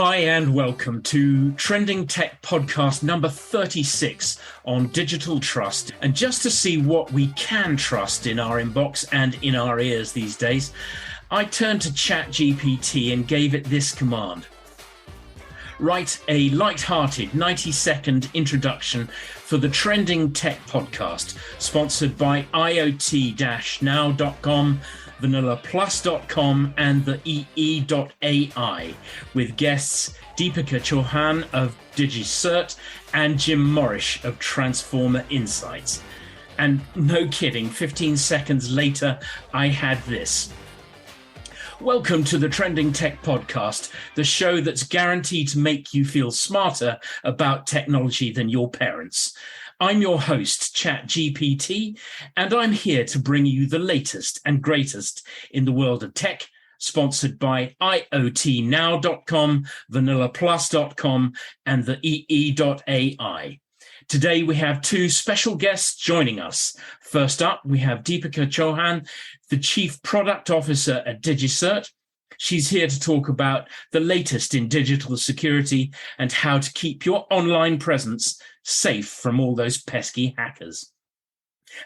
Hi and welcome to Trending Tech Podcast number 36 on digital trust. And just to see what we can trust in our inbox and in our ears these days, I turned to ChatGPT and gave it this command. Write a light-hearted 90-second introduction for the Trending Tech Podcast, sponsored by IoT-now.com, VanillaPlus.com and the EE.ai, with guests Deepika Chauhan of DigiCert and Jim Morrish of Transforma Insights. And no kidding, 15 seconds later, I had this. Welcome to the Trending Tech Podcast, the show that's guaranteed to make you feel smarter about technology than your parents. I'm your host, ChatGPT, and I'm here to bring you the latest and greatest in the world of tech, sponsored by IoTnow.com, VanillaPlus.com, and the EE.ai. Today, we have two special guests joining us. First up, we have Deepika Chauhan, the Chief Product Officer at DigiCert. She's here to talk about the latest in digital security and how to keep your online presence safe from all those pesky hackers.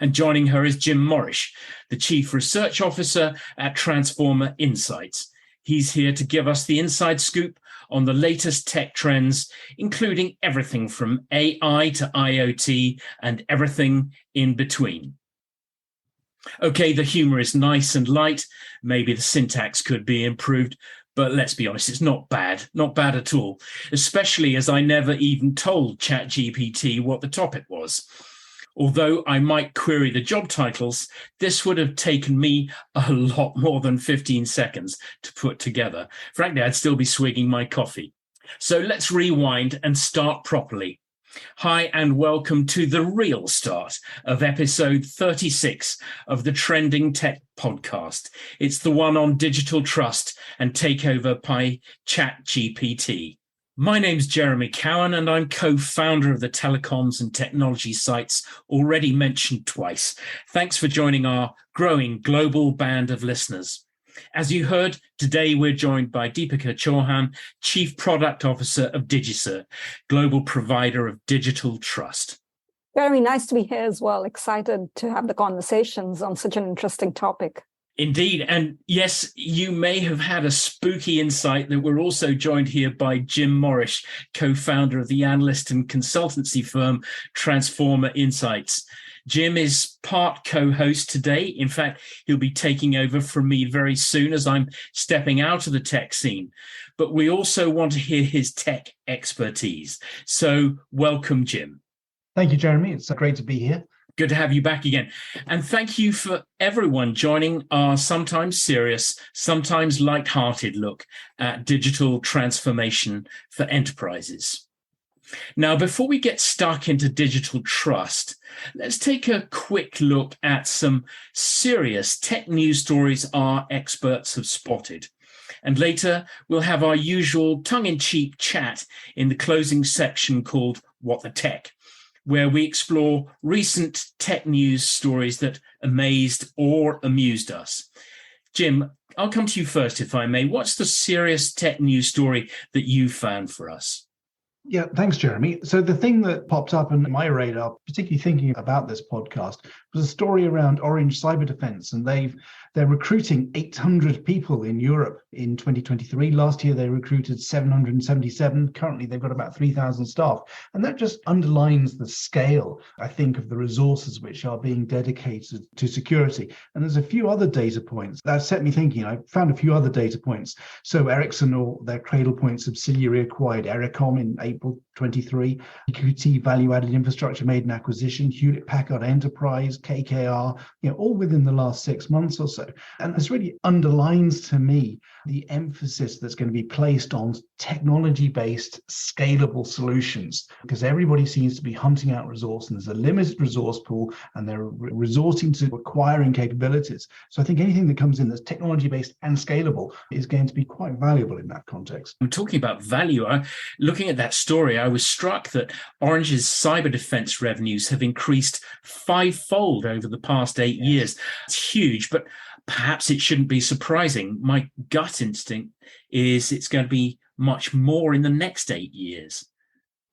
And joining her is Jim Morrish, the Chief Research Officer at Transforma Insights. He's here to give us the inside scoop on the latest tech trends, including everything from AI to IoT and everything in between. Okay, the humor is nice and light. Maybe the syntax could be improved, but let's be honest, it's not bad at all, especially as I never even told ChatGPT what the topic was. Although I might query the job titles, this would have taken me a lot more than 15 seconds to put together. Frankly, I'd still be swigging my coffee. So let's rewind and start properly. Hi, and welcome to the real start of episode 36 of the Trending Tech Podcast. It's the one on digital trust and takeover by ChatGPT. My name's Jeremy Cowan, and I'm co-founder of the telecoms and technology sites already mentioned twice. Thanks for joining our growing global band of listeners. As you heard, today we're joined by Deepika Chauhan, Chief Product Officer of DigiCert, global provider of digital trust. Very nice to be here as well. Excited to have the conversations on such an interesting topic. Indeed. And yes, you may have had a spooky insight that we're also joined here by Jim Morrish, co-founder of the analyst and consultancy firm Transforma Insights. Jim is part co-host today. In fact, he'll be taking over from me very soon as I'm stepping out of the tech scene. But we also want to hear his tech expertise. So welcome, Jim. Thank you, Jeremy. It's great to be here. Good to have you back again. And thank you for everyone joining our sometimes serious, sometimes lighthearted look at digital transformation for enterprises. Now, before we get stuck into digital trust, let's take a quick look at some serious tech news stories our experts have spotted. And later, we'll have our usual tongue-in-cheek chat in the closing section called What the Tech, where we explore recent tech news stories that amazed or amused us. Jim, I'll come to you first, if I may. What's the serious tech news story that you found for us? Yeah, thanks, Jeremy. So the thing that popped up on my radar, particularly thinking about this podcast, was a story around Orange cyber defense, and they're recruiting 800 people in Europe in 2023. Last year, they recruited 777. Currently, they've got about 3,000 staff. And that just underlines the scale, I think, of the resources which are being dedicated to security. And there's a few other data points that set me thinking. I found a few other data points. So Ericsson, or their Cradlepoint subsidiary, acquired Ericom in April 23. EQT value-added infrastructure made an acquisition. Hewlett-Packard Enterprise, KKR, all within the last 6 months or so. And this really underlines to me the emphasis that's going to be placed on technology-based scalable solutions, because everybody seems to be hunting out resource, and there's a limited resource pool, and they're resorting to acquiring capabilities. So I think anything that comes in that's technology-based and scalable is going to be quite valuable in that context. I'm talking about value. Looking at that story, I was struck that Orange's cyber defense revenues have increased fivefold over the past 8 years. It's huge, but perhaps it shouldn't be surprising. My gut instinct is it's going to be much more in the next 8 years?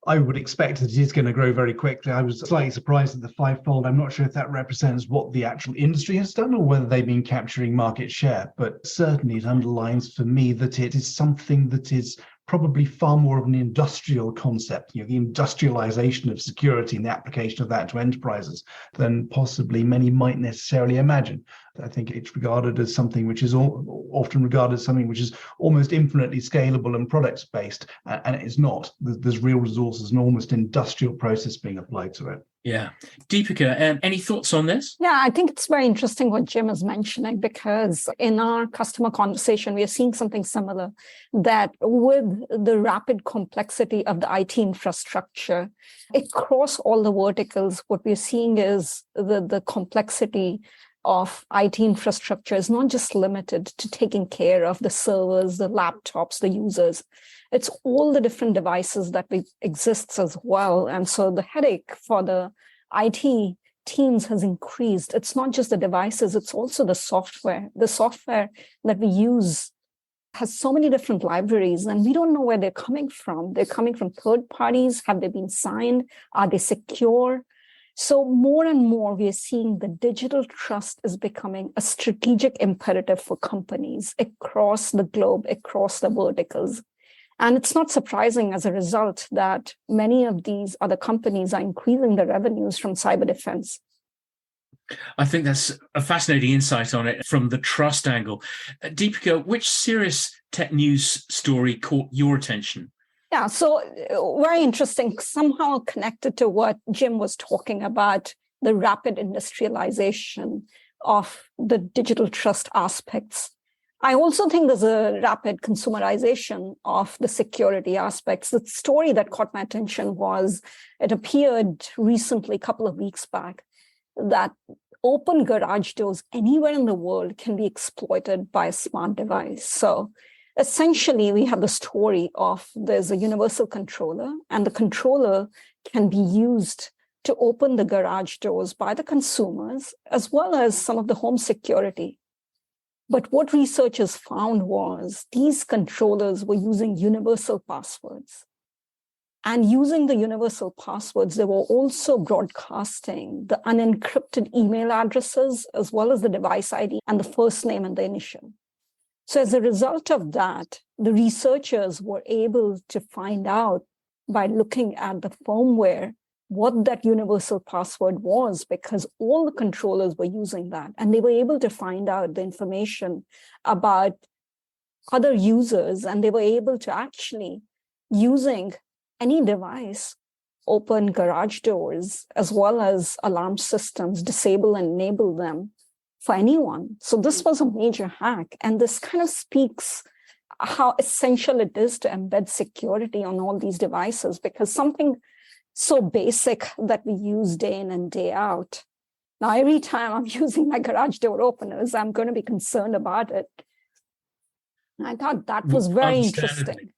I would expect that it is going to grow very quickly. I was slightly surprised at the fivefold. I'm not sure if that represents what the actual industry has done or whether they've been capturing market share, but certainly it underlines for me that it is something that is probably far more of an industrial concept, the industrialization of security and the application of that to enterprises than possibly many might necessarily imagine. I think it's regarded as something which is often regarded as something which is almost infinitely scalable and products based, and it is not. There's real resources and almost industrial process being applied to it. Yeah. Deepika, any thoughts on this? Yeah, I think it's very interesting what Jim is mentioning, because in our customer conversation, we are seeing something similar, that with the rapid complexity of the IT infrastructure across all the verticals, what we're seeing is the complexity of IT infrastructure is not just limited to taking care of the servers, the laptops, the users. It's all the different devices that exists as well. And so the headache for the IT teams has increased. It's not just the devices, it's also the software. The software that we use has so many different libraries, and we don't know where they're coming from. They're coming from third parties. Have they been signed? Are they secure? So more and more, we are seeing the digital trust is becoming a strategic imperative for companies across the globe, across the verticals. And it's not surprising as a result that many of these other companies are increasing their revenues from cyber defense. I think that's a fascinating insight on it from the trust angle. Deepika, which serious tech news story caught your attention? Yeah, so very interesting, somehow connected to what Jim was talking about, the rapid industrialization of the digital trust aspects. I also think there's a rapid consumerization of the security aspects. The story that caught my attention was, it appeared recently, a couple of weeks back, that open garage doors anywhere in the world can be exploited by a smart device. So essentially, we have the story of there's a universal controller, and the controller can be used to open the garage doors by the consumers, as well as some of the home security. But what researchers found was these controllers were using universal passwords. And using the universal passwords, they were also broadcasting the unencrypted email addresses, as well as the device ID and the first name and the initial. So as a result of that, the researchers were able to find out by looking at the firmware what that universal password was, because all the controllers were using that. And they were able to find out the information about other users, and they were able to actually, using any device, open garage doors, as well as alarm systems, disable and enable them for anyone. So this was a major hack. And this kind of speaks how essential it is to embed security on all these devices, because something so basic that we use day in and day out. Now, every time I'm using my garage door openers, I'm going to be concerned about it. And I thought that was very interesting.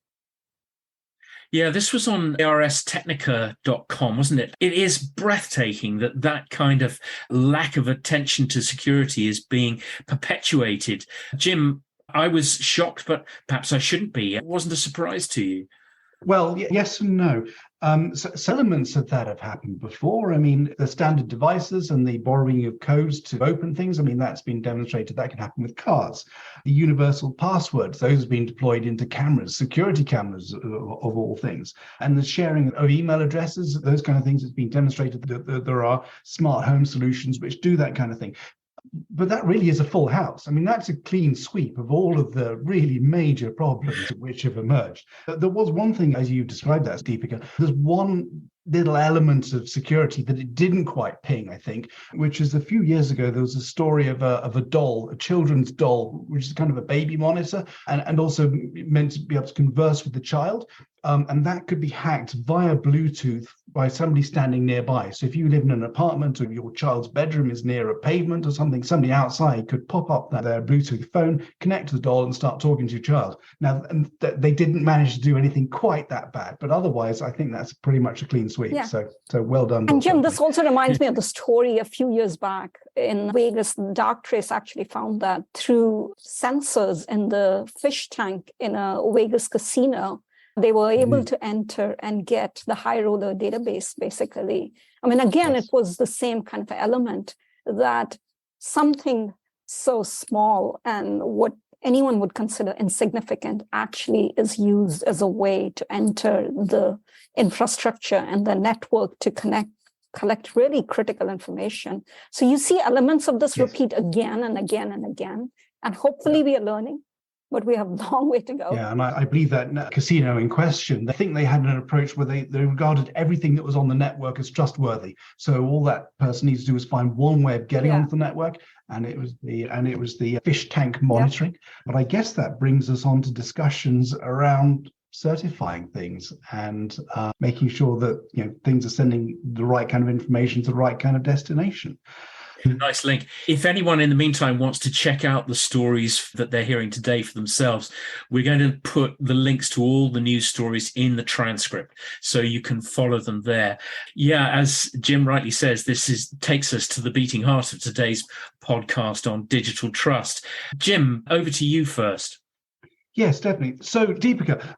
Yeah, this was on arstechnica.com, wasn't it? It is breathtaking that kind of lack of attention to security is being perpetuated. Jim, I was shocked, but perhaps I shouldn't be. It wasn't a surprise to you. Well, yes and no. So elements of that have happened before. I mean, the standard devices and the borrowing of codes to open things, I mean, that's been demonstrated. That can happen with cars. The universal passwords, those have been deployed into cameras, security cameras of all things. And the sharing of email addresses, those kind of things, it's been demonstrated that there are smart home solutions which do that kind of thing. But that really is a full house. I mean, that's a clean sweep of all of the really major problems which have emerged. There was one thing, as you described that, Deepika, there's one little element of security that it didn't quite ping, I think, which is a few years ago, there was a story of a doll, a children's doll, which is kind of a baby monitor, and also meant to be able to converse with the child. And that could be hacked via Bluetooth by somebody standing nearby. So if you live in an apartment or your child's bedroom is near a pavement or something, somebody outside could pop up their Bluetooth phone, connect to the doll and start talking to your child. Now, they didn't manage to do anything quite that bad, but otherwise, I think that's pretty much a clean sweep. Yeah. So well done. And Jim, this also reminds me of the story a few years back in Vegas. Dark Trace actually found that through sensors in the fish tank in a Vegas casino, they were able to enter and get the high roller database, basically. I mean, again, It was the same kind of element that something so small and what anyone would consider insignificant actually is used as a way to enter the infrastructure and the network to collect really critical information. So you see elements of this repeat again and again and again, and hopefully we are learning, but we have a long way to go. Yeah, and I believe that casino in question, I think they had an approach where they regarded everything that was on the network as trustworthy. So all that person needs to do is find one way of getting onto the network, and it was the fish tank monitoring. Yeah. But I guess that brings us on to discussions around certifying things and making sure that things are sending the right kind of information to the right kind of destination. Nice link. If anyone in the meantime wants to check out the stories that they're hearing today for themselves, we're going to put the links to all the news stories in the transcript so you can follow them there. Yeah, as Jim rightly says, this takes us to the beating heart of today's podcast on digital trust. Jim, over to you first. Yes, definitely. So, Deepika,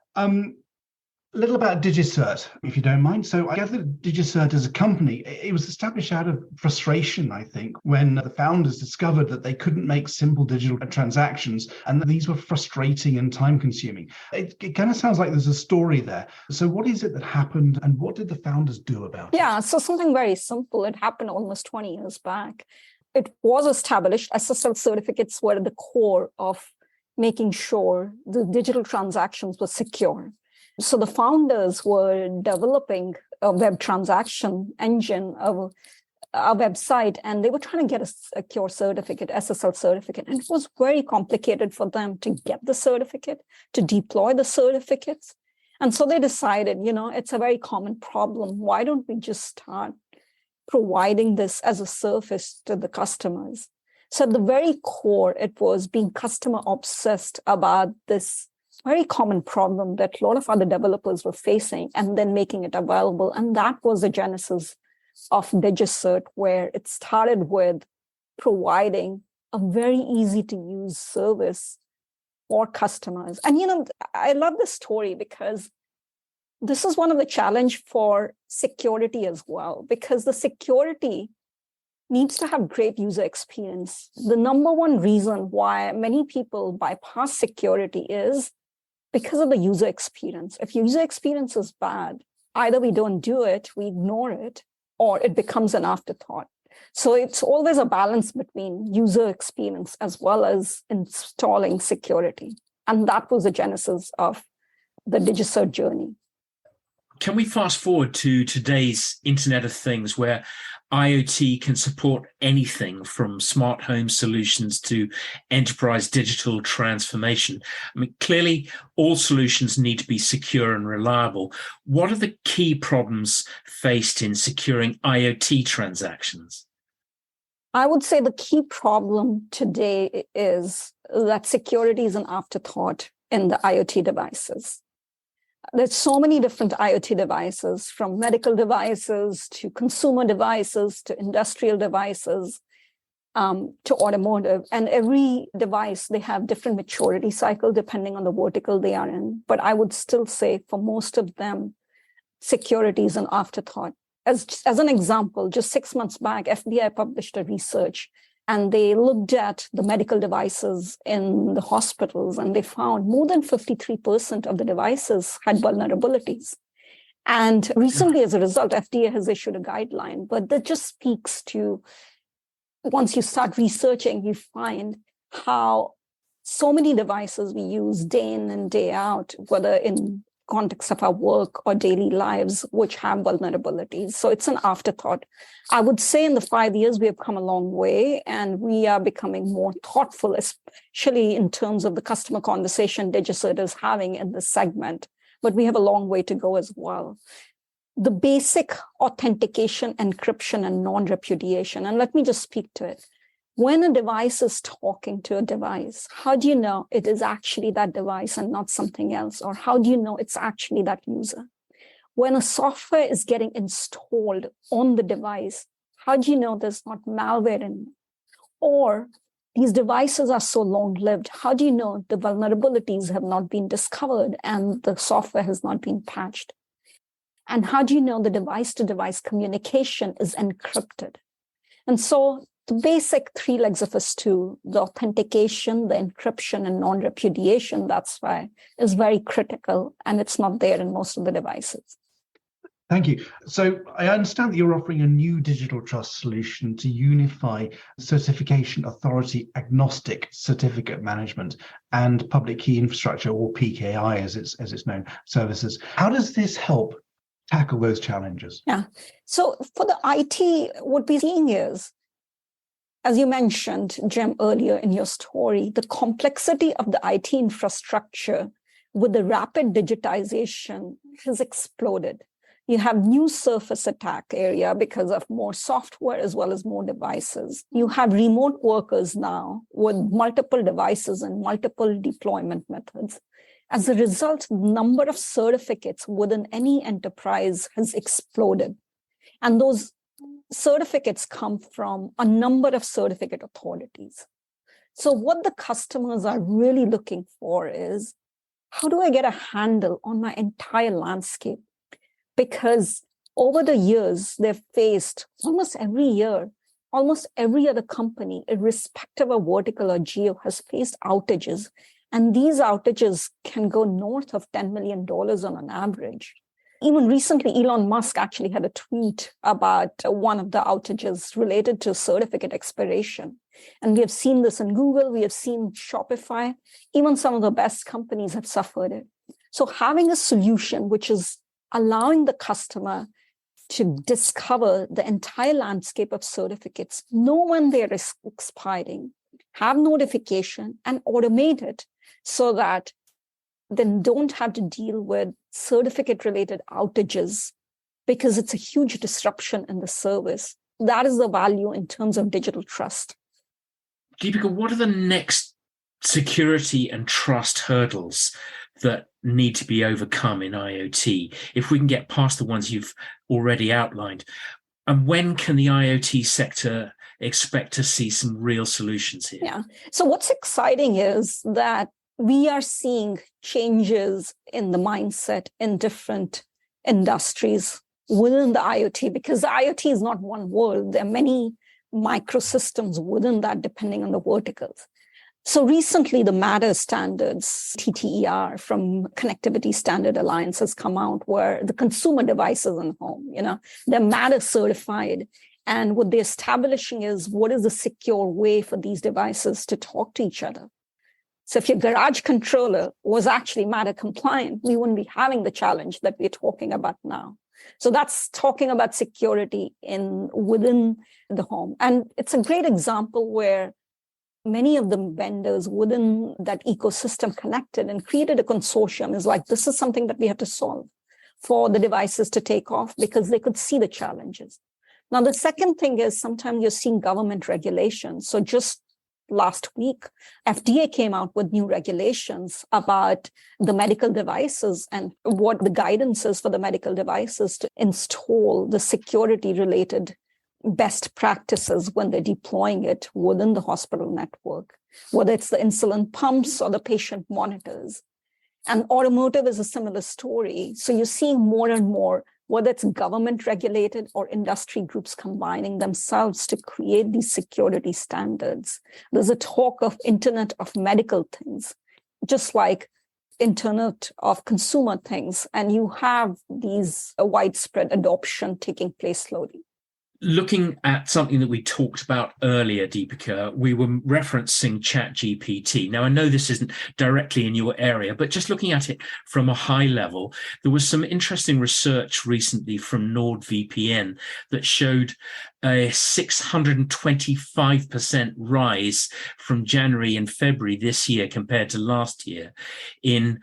a little about DigiCert, if you don't mind. So I gather DigiCert as a company, it was established out of frustration, I think, when the founders discovered that they couldn't make simple digital transactions and that these were frustrating and time-consuming. It kind of sounds like there's a story there. So what is it that happened and what did the founders do about it? Yeah, so something very simple. It happened almost 20 years back. It was established. SSL certificates were at the core of making sure the digital transactions were secure. So the founders were developing a web transaction engine, a website, and they were trying to get a secure certificate, SSL certificate. And it was very complicated for them to get the certificate, to deploy the certificates. And so they decided, it's a very common problem. Why don't we just start providing this as a service to the customers? So at the very core, it was being customer obsessed about this very common problem that a lot of other developers were facing and then making it available. And that was the genesis of DigiCert, where it started with providing a very easy to use service for customers. And, I love this story because this is one of the challenge for security as well, because the security needs to have great user experience. The number one reason why many people bypass security is because of the user experience. If user experience is bad, either we don't do it, we ignore it, or it becomes an afterthought. So it's always a balance between user experience as well as installing security. And that was the genesis of the DigiCert journey. Can we fast forward to today's Internet of Things, where IoT can support anything from smart home solutions to enterprise digital transformation? I mean, clearly, all solutions need to be secure and reliable. What are the key problems faced in securing IoT transactions? I would say the key problem today is that security is an afterthought in the IoT devices. There's so many different IoT devices, from medical devices to consumer devices to industrial devices to automotive. And every device, they have different maturity cycle depending on the vertical they are in. But I would still say for most of them, security is an afterthought. As an example, just 6 months back, FBI published a research and they looked at the medical devices in the hospitals, and they found more than 53% of the devices had vulnerabilities. And recently, as a result, FDA has issued a guideline, but that just speaks to, once you start researching, you find how so many devices we use day in and day out, whether in context of our work or daily lives, which have vulnerabilities. So it's an afterthought. I would say in the 5 years, we have come a long way and we are becoming more thoughtful, especially in terms of the customer conversation DigiCert is having in this segment. But we have a long way to go as well. the basic authentication, encryption, and non-repudiation. And let me just speak to it. When a device is talking to a device, how do you know it is actually that device and not something else? Or how do you know it's actually that user? When a software is getting installed on the device, how do you know there's not malware in it? Or these devices are so long-lived, how do you know the vulnerabilities have not been discovered and the software has not been patched? And how do you know the device-to-device communication is encrypted? And so the basic three legs of a stool, the authentication, the encryption, and non-repudiation, that's why is very critical, and it's not there in most of the devices. Thank you. So I understand that you're offering a new digital trust solution to unify certification authority agnostic certificate management and public key infrastructure, or PKI as it's known, services. How does this help tackle those challenges? Yeah. So for the IT, what we're seeing is, as you mentioned, Jim, earlier in your story, the complexity of the IT infrastructure with the rapid digitization has exploded. You have new surface attack area because of more software as well as more devices. You have remote workers now with multiple devices and multiple deployment methods. As a result, the number of certificates within any enterprise has exploded. And those certificates come from a number of certificate authorities. So what the customers are really looking for is, how do I get a handle on my entire landscape? Because over the years, they've faced almost every year, almost every other company, irrespective of vertical or geo, has faced outages. And these outages can go north of $10 million on an average. Even recently, Elon Musk actually had a tweet about one of the outages related to certificate expiration. And we have seen this in Google, we have seen Shopify, even some of the best companies have suffered it. So having a solution which is allowing the customer to discover the entire landscape of certificates, know when they're expiring, have notification, and automate it so that they don't have to deal with certificate-related outages because it's a huge disruption in the service. That is the value in terms of digital trust. Deepika, what are the next security and trust hurdles that need to be overcome in IoT, if we can get past the ones you've already outlined? And when can the IoT sector expect to see some real solutions here? Yeah. So what's exciting is that we are seeing changes in the mindset in different industries within the IoT, because the IoT is not one world. There are many microsystems within that, depending on the verticals. So recently, the Matter standards, TTER, from Connectivity Standard Alliance has come out, where the consumer devices in home, they're Matter certified. And what they're establishing is, what is the secure way for these devices to talk to each other? So if your garage controller was actually Matter compliant, we wouldn't be having the challenge that we're talking about now. So that's talking about security within the home. And it's a great example where many of the vendors within that ecosystem connected and created a consortium. Is like, this is something that we have to solve for the devices to take off, because they could see the challenges. Now, the second thing is, sometimes you're seeing government regulations. So just last week, FDA came out with new regulations about the medical devices and what the guidance is for the medical devices to install the security-related best practices when they're deploying it within the hospital network, whether it's the insulin pumps or the patient monitors. And automotive is a similar story. So you're seeing more and more, whether it's government regulated or industry groups combining themselves to create these security standards. There's a talk of Internet of Medical Things, just like Internet of Consumer Things. And you have these widespread adoption taking place slowly. Looking at something that we talked about earlier, Deepika, we were referencing ChatGPT. Now, I know this isn't directly in your area, but just looking at it from a high level, there was some interesting research recently from NordVPN that showed a 625% rise from January and February this year compared to last year in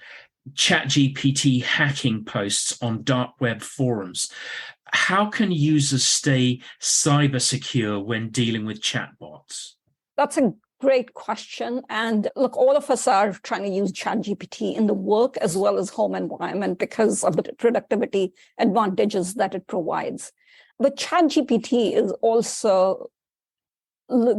ChatGPT hacking posts on dark web forums. How can users stay cyber secure when dealing with chatbots? That's a great question. And look, all of us are trying to use ChatGPT in the work as well as home environment because of the productivity advantages that it provides. But ChatGPT is also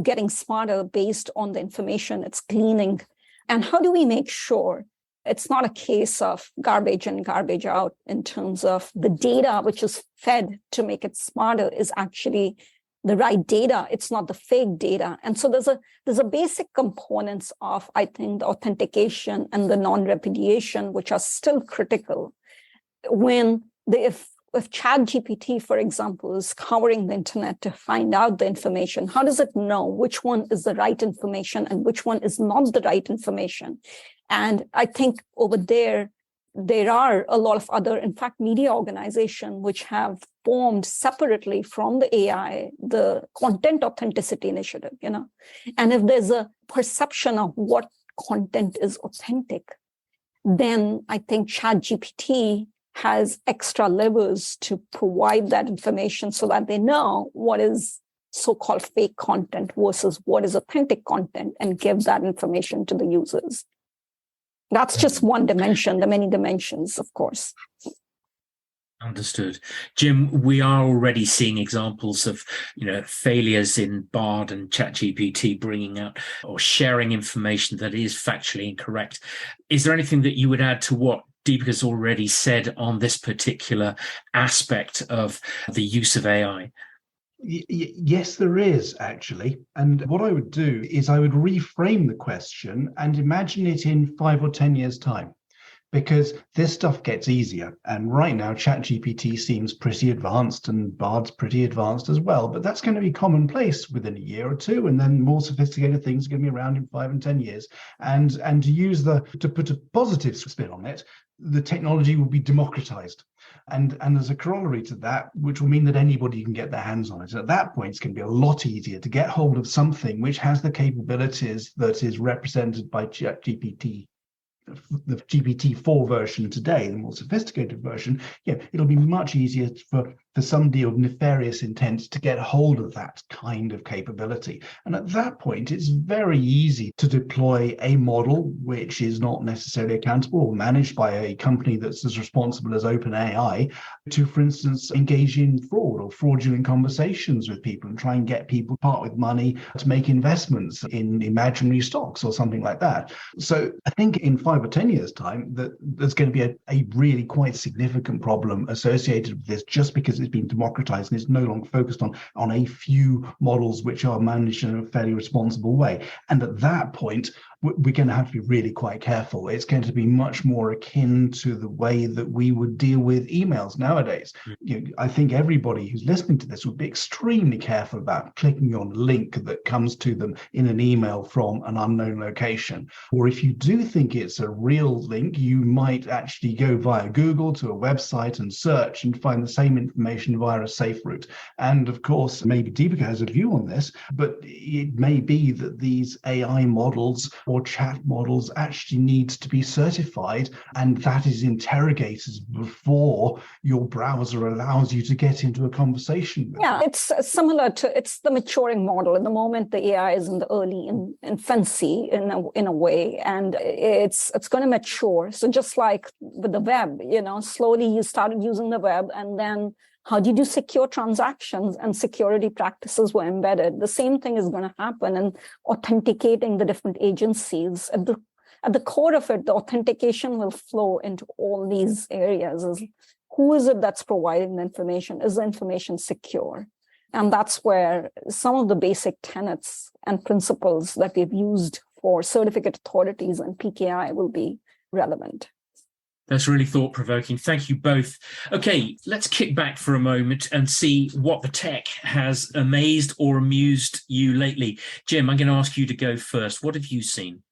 getting smarter based on the information it's gleaning. And how do we make sure it's not a case of garbage in, garbage out in terms of the data which is fed to make it smarter is actually the right data. It's not the fake data. And so there's a basic components of, I think, the authentication and the non-repudiation, which are still critical. If ChatGPT, for example, is scouring the internet to find out the information, how does it know which one is the right information and which one is not the right information? And I think over there are a lot of other, in fact, media organizations which have formed separately from the AI, the Content Authenticity Initiative, And if there's a perception of what content is authentic, then I think ChatGPT has extra levers to provide that information so that they know what is so-called fake content versus what is authentic content and give that information to the users. That's just one dimension, the many dimensions, of course. Understood. Jim, we are already seeing examples of, failures in Bard and ChatGPT bringing out or sharing information that is factually incorrect. Is there anything that you would add to what Deepika's already said on this particular aspect of the use of AI? Yes, there is actually. And what I would do is I would reframe the question and imagine it in 5 or 10 years' time, because this stuff gets easier. And right now, ChatGPT seems pretty advanced and Bard's pretty advanced as well. But that's going to be commonplace within a year or two. And then more sophisticated things are going to be around in 5 and 10 years. And to put a positive spin on it, the technology will be democratized. And there's a corollary to that, which will mean that anybody can get their hands on it. At that point, it's going to be a lot easier to get hold of something which has the capabilities that is represented by ChatGPT, the GPT-4 version today, the more sophisticated version. It'll be much easier for somebody of nefarious intent to get hold of that kind of capability. And at that point, it's very easy to deploy a model which is not necessarily accountable or managed by a company that's as responsible as OpenAI to, for instance, engage in fraud or fraudulent conversations with people and try and get people to part with money to make investments in imaginary stocks or something like that. So I think in 5 or 10 years' time, that there's going to be a really quite significant problem associated with this, just because it's been democratized and it's no longer focused on a few models which are managed in a fairly responsible way. And at that point, we're going to have to be really quite careful. It's going to be much more akin to the way that we would deal with emails nowadays. I think everybody who's listening to this would be extremely careful about clicking on a link that comes to them in an email from an unknown location. Or if you do think it's a real link, you might actually go via Google to a website and search and find the same information via a safe route. And of course, maybe Deepika has a view on this, but it may be that these AI models or chat models actually need to be certified, and that is interrogated before your browser allows you to get into a conversation with them. It's similar to, it's the maturing model. At the moment, the AI is in the early infancy in a way, and it's going to mature. So just like with the web, slowly you started using the web, and then how do you do secure transactions, and security practices were embedded. The same thing is going to happen in authenticating the different agencies. At the core of it, the authentication will flow into all these areas. Who is it that's providing the information? Is the information secure? And that's where some of the basic tenets and principles that we've used for certificate authorities and PKI will be relevant. That's really thought-provoking. Thank you both. Okay, let's kick back for a moment and see what the tech has amazed or amused you lately. Jim, I'm going to ask you to go first. What have you seen?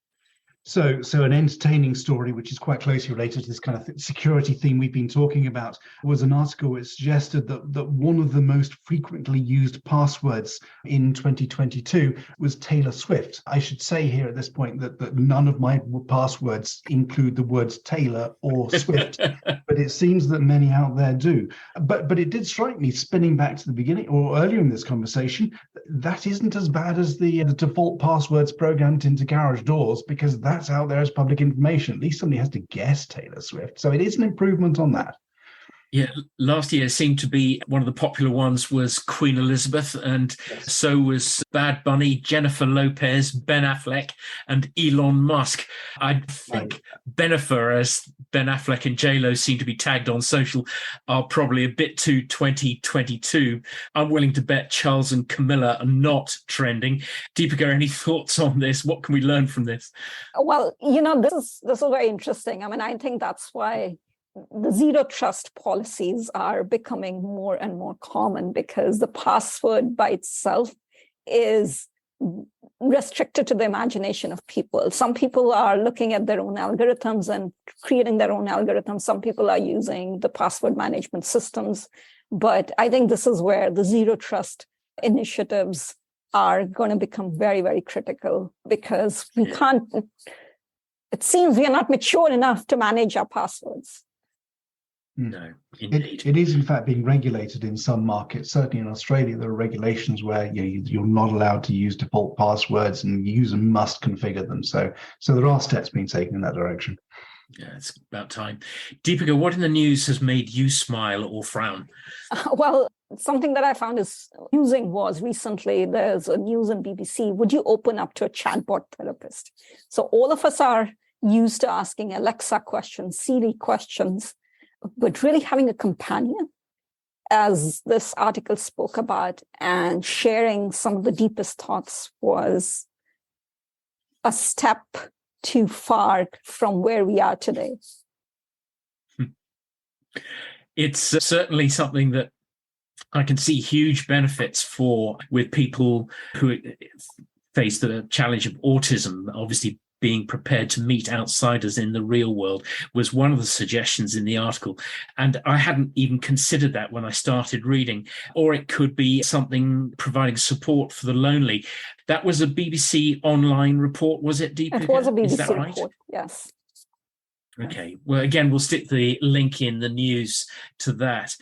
So an entertaining story, which is quite closely related to this kind of security theme we've been talking about, was an article which suggested that one of the most frequently used passwords in 2022 was Taylor Swift. I should say here at this point that none of my passwords include the words Taylor or Swift, but it seems that many out there do. But it did strike me, spinning back to the beginning or earlier in this conversation, that isn't as bad as the default passwords programmed into garage doors, because that's out there as public information. At least somebody has to guess Taylor Swift. So it is an improvement on that. Yeah, last year seemed to be one of the popular ones was Queen Elizabeth, and so was Bad Bunny, Jennifer Lopez, Ben Affleck, and Elon Musk. I think Benifer, as Ben Affleck and J-Lo seem to be tagged on social, are probably a bit too 2022. I'm willing to bet Charles and Camilla are not trending. Deepika, any thoughts on this? What can we learn from this? Well, this is very interesting. I mean, I think that's why the zero trust policies are becoming more and more common, because the password by itself is restricted to the imagination of people. Some people are looking at their own algorithms and creating their own algorithms. Some people are using the password management systems. But I think this is where the zero trust initiatives are going to become very, very critical, because it seems we are not mature enough to manage our passwords. No, indeed. It is, in fact, being regulated in some markets. Certainly in Australia, there are regulations where you're not allowed to use default passwords, and the user must configure them. So there are steps being taken in that direction. Yeah, it's about time. Deepika, what in the news has made you smile or frown? Well, something that I found is amusing was recently there's a news on BBC. Would you open up to a chatbot therapist? So all of us are used to asking Alexa questions, Siri questions, but really having a companion, as this article spoke about, and sharing some of the deepest thoughts was a step too far from where we are today. It's certainly something that I can see huge benefits for with people who face the challenge of autism. Obviously, being prepared to meet outsiders in the real world was one of the suggestions in the article. And I hadn't even considered that when I started reading. Or it could be something providing support for the lonely. That was a BBC online report, was it, Deepika? It was a BBC Is that right? report, yes. Okay. Well, again, we'll stick the link in the news to that.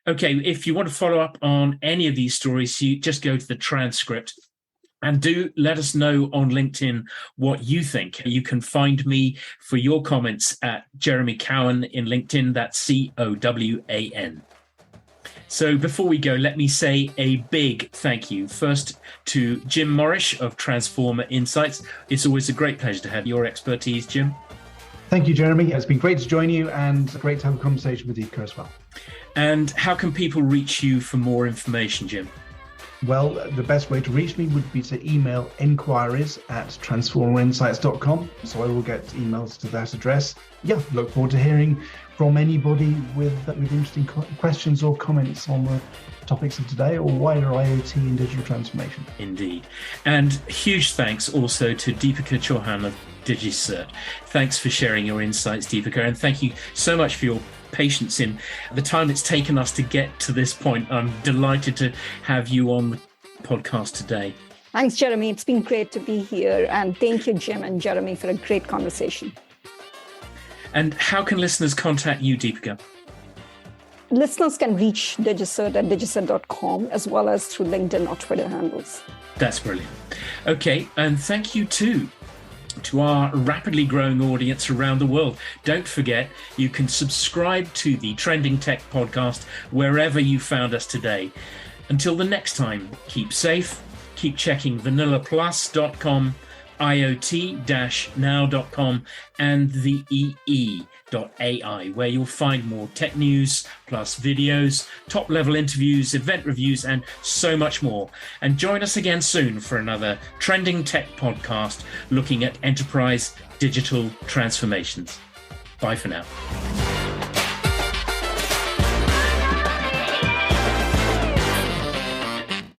Okay, if you want to follow up on any of these stories, you just go to the transcript. And do let us know on LinkedIn what you think. You can find me for your comments at Jeremy Cowan in LinkedIn. That's COWAN. So before we go, let me say a big thank you first to Jim Morrish of Transforma Insights. It's always a great pleasure to have your expertise, Jim. Thank you, Jeremy. It's been great to join you, and great to have a conversation with Deepika as well. And how can people reach you for more information, Jim? Well, the best way to reach me would be to email enquiries@transformainsights.com. So I will get emails to that address. Yeah, look forward to hearing from anybody with interesting questions or comments on the topics of today or wider IoT and digital transformation. Indeed. And huge thanks also to Deepika Chauhan of DigiCert. Thanks for sharing your insights, Deepika, and thank you so much for your patience in the time it's taken us to get to this point. I'm delighted to have you on the podcast today. Thanks, Jeremy. It's been great to be here. And thank you, Jim and Jeremy, for a great conversation. And how can listeners contact you, Deepika? Listeners can reach DigiCert at digicert.com, as well as through LinkedIn or Twitter handles. That's brilliant. Okay, and thank you too to our rapidly growing audience around the world. Don't forget, you can subscribe to the Trending Tech podcast wherever you found us today. Until the next time, keep safe, keep checking vanillaplus.com, IoT-now.com, and the EE.ai, where you'll find more tech news, plus videos, top-level interviews, event reviews, and so much more. And join us again soon for another Trending Tech podcast looking at enterprise digital transformations. Bye for now.